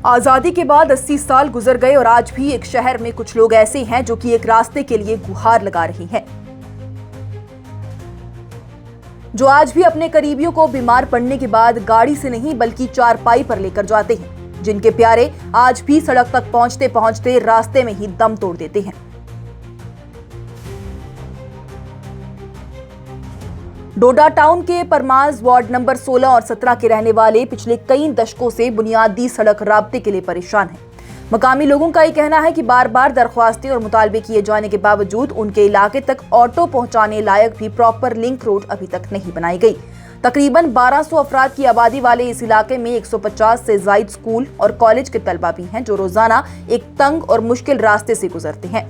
आजादी के बाद 80 साल गुजर गए और आज भी एक शहर में कुछ लोग ऐसे हैं जो कि एक रास्ते के लिए गुहार लगा रहे हैं, जो आज भी अपने करीबियों को बीमार पड़ने के बाद गाड़ी से नहीं बल्कि चारपाई पर लेकर जाते हैं, जिनके प्यारे आज भी सड़क तक पहुंचते पहुंचते रास्ते में ही दम तोड़ देते हैं। डोडा टाउन के परमाज वार्ड नंबर 16 और 17 के रहने वाले पिछले कई दशकों से बुनियादी सड़क राब्ते के लिए परेशान हैं। मकामी लोगों का ये कहना है कि बार बार दरख्वास्तें और मुतालबे किए जाने के बावजूद उनके इलाके तक ऑटो पहुंचाने लायक भी प्रॉपर लिंक रोड अभी तक नहीं बनाई गई। तकरीबन 1200 अफराद की आबादी वाले इस इलाके में 150 से ज्यादा स्कूल और कॉलेज के तलबा भी हैं, जो रोजाना एक तंग और मुश्किल रास्ते से गुजरते हैं।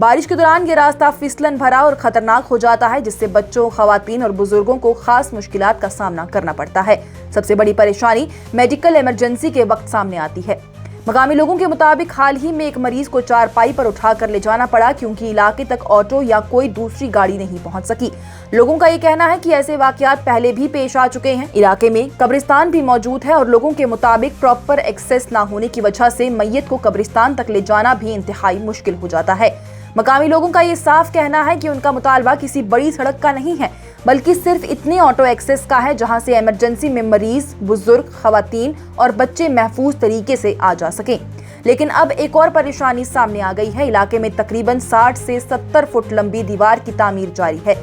बारिश के दौरान ये रास्ता फिसलन भरा और खतरनाक हो जाता है, जिससे बच्चों, खवातीन और बुजुर्गों को खास मुश्किलात का सामना करना पड़ता है। सबसे बड़ी परेशानी मेडिकल इमरजेंसी के वक्त सामने आती है। मकामी लोगों के मुताबिक हाल ही में एक मरीज को चारपाई पर उठाकर ले जाना पड़ा, क्योंकि इलाके तक ऑटो या कोई दूसरी गाड़ी नहीं पहुंच सकी। लोगों का ये कहना है कि ऐसे वाकयात पहले भी पेश आ चुके हैं। इलाके में कब्रिस्तान भी मौजूद है और लोगों के मुताबिक प्रॉपर एक्सेस न होने की वजह से मैयत को कब्रिस्तान तक ले जाना भी इंतहाई मुश्किल हो जाता है। मकामी लोगों का ये साफ कहना है कि उनका मुतालबा किसी बड़ी सड़क का नहीं है, बल्कि सिर्फ इतने ऑटो एक्सेस का है जहां से इमरजेंसी में मरीज, बुजुर्ग, खवातीन और बच्चे महफूज तरीके से आ जा सकें। लेकिन अब एक और परेशानी सामने आ गई है। इलाके में तकरीबन 60 से 70 फुट लंबी दीवार की तामीर जारी है।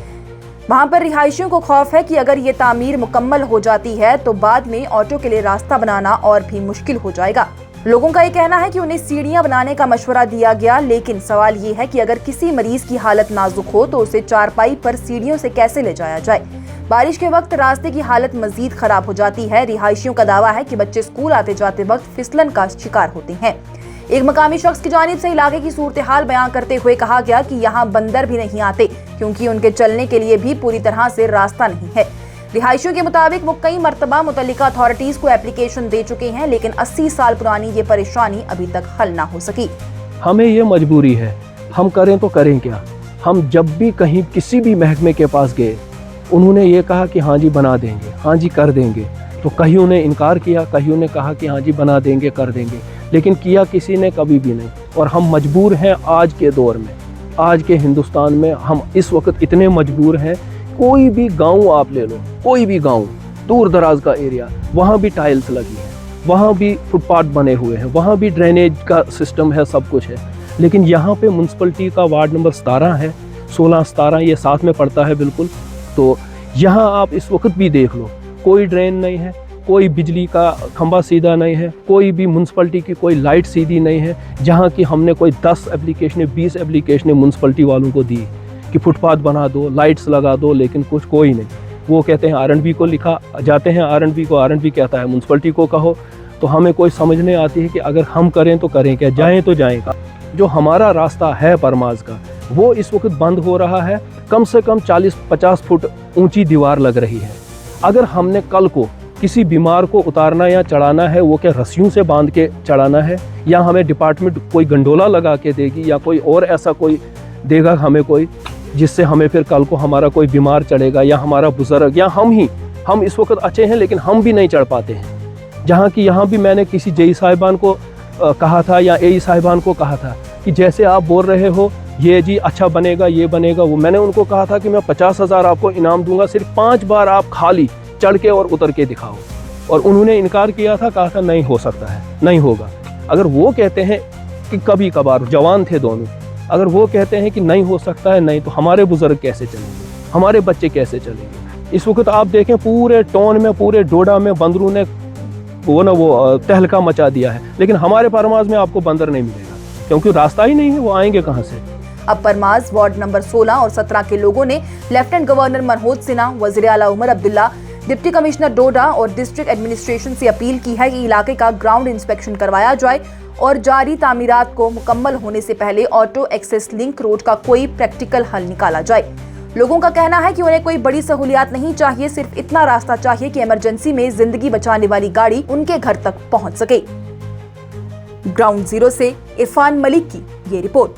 वहां पर रिहायशियों को खौफ है कि अगर ये तामीर मुकम्मल हो जाती है तो बाद में ऑटो के लिए रास्ता बनाना और भी मुश्किल हो जाएगा। लोगों का ये कहना है कि उन्हें सीढ़ियां बनाने का मशवरा दिया गया, लेकिन सवाल ये है कि अगर किसी मरीज की हालत नाजुक हो तो उसे चारपाई पर सीढ़ियों से कैसे ले जाया जाए। बारिश के वक्त रास्ते की हालत मजीद खराब हो जाती है। रिहायशियों का दावा है कि बच्चे स्कूल आते जाते वक्त फिसलन का शिकार होते हैं। एक मकामी शख्स की जानिब से इलाके की सूरत हाल बयां करते हुए कहा गया कि यहाँ बंदर भी नहीं आते, क्योंकि उनके चलने के लिए भी पूरी तरह से रास्ता नहीं है। रिहायशियों के मुताबिक वो कई मरतबा मुतल्लिका अथॉरिटीज को एप्लीकेशन दे चुके हैं, लेकिन 80 साल पुरानी ये परेशानी अभी तक हल ना हो सकी। हमें ये मजबूरी है, हम करें तो करें क्या। हम जब भी कहीं किसी भी महकमे के पास गए, उन्होंने ये कहा कि हाँ जी बना देंगे, हाँ जी कर देंगे। तो कहीं उन्हें इनकार किया, कहीं उन्हें कहा कि हाँ जी बना देंगे, कर देंगे, लेकिन किया किसी ने कभी भी नहीं। और हम मजबूर हैं आज के दौर में, आज के हिंदुस्तान में हम इस वक्त इतने मजबूर हैं। कोई भी गांव आप ले लो, कोई भी गांव, दूर दराज का एरिया, वहाँ भी टाइल्स लगी है, वहाँ भी फुटपाथ बने हुए हैं, वहाँ भी ड्रेनेज का सिस्टम है, सब कुछ है। लेकिन यहाँ पे म्यूनसिपलिटी का वार्ड नंबर 17 है, 16-17 ये साथ में पड़ता है बिल्कुल। तो यहाँ आप इस वक्त भी देख लो, कोई ड्रेन नहीं है, कोई बिजली का खंबा सीधा नहीं है, कोई भी म्यूनसिपलिटी की कोई लाइट सीधी नहीं है। जहाँ की हमने कोई 10 एप्लीकेशनें 20 एप्लीकेशनें म्यूनसिपलिटी वालों को दी कि फुटपाथ बना दो, लाइट्स लगा दो, लेकिन कुछ कोई नहीं। वो कहते हैं R&B को लिखा, जाते हैं R&B को, R&B कहता है म्यूनसिपलिटी को कहो। तो हमें कोई समझ नहीं आती है कि अगर हम करें तो करें क्या, जाएं तो जाएं का। जो हमारा रास्ता है परमाज का, वो इस वक्त बंद हो रहा है। कम से कम 40-50 फुट ऊंची दीवार लग रही है। अगर हमने कल को किसी बीमार को उतारना या चढ़ाना है, वो क्या रस्सियों से बांध के चढ़ाना है, या हमें डिपार्टमेंट कोई गंडोला लगा के देगी, या कोई और ऐसा कोई देगा हमें कोई, जिससे हमें फिर कल को हमारा कोई बीमार चढ़ेगा, या हमारा बुजुर्ग, या हम इस वक्त अच्छे हैं लेकिन हम भी नहीं चढ़ पाते हैं। जहाँ कि यहाँ भी मैंने किसी जेई साहिबान को कहा था या एई साहिबान को कहा था कि जैसे आप बोल रहे हो ये जी अच्छा बनेगा, ये बनेगा, वो मैंने उनको कहा था कि मैं 50,000 आपको इनाम दूंगा, सिर्फ 5 बार आप खाली चढ़ के और उतर के दिखाओ। और उन्होंने इनकार किया था, कहा था नहीं हो सकता है, नहीं होगा। अगर वो कहते हैं कि कभी कभार, जवान थे दोनों, अगर वो कहते हैं कि नहीं हो सकता है, नहीं, तो हमारे बुजुर्ग कैसे चलेंगे, हमारे बच्चे कैसे चलेंगे। इस वक्त आप देखें पूरे टाउन में, पूरे डोडा में बंदरों ने वो तहलका मचा दिया है, लेकिन हमारे परमाज में आपको बंदर नहीं मिलेगा, क्योंकि रास्ता ही नहीं है, वो आएंगे कहाँ से। अब परमाज वार्ड नंबर 16 और 17 के लोगों ने लेफ्टिनेंट गवर्नर मनोज सिन्हा, वजीर आला उमर अब्दुल्ला, डिप्टी कमिश्नर डोडा और डिस्ट्रिक्ट एडमिनिस्ट्रेशन से अपील की है कि इलाके का ग्राउंड इंस्पेक्शन करवाया जाए और जारी तामीरात को मुकम्मल होने से पहले ऑटो एक्सेस लिंक रोड का कोई प्रैक्टिकल हल निकाला जाए। लोगों का कहना है कि उन्हें कोई बड़ी सहूलियात नहीं चाहिए, सिर्फ इतना रास्ता चाहिए कि इमरजेंसी में जिंदगी बचाने वाली गाड़ी उनके घर तक पहुंच सके। ग्राउंड जीरो से इरफान मलिक की ये रिपोर्ट।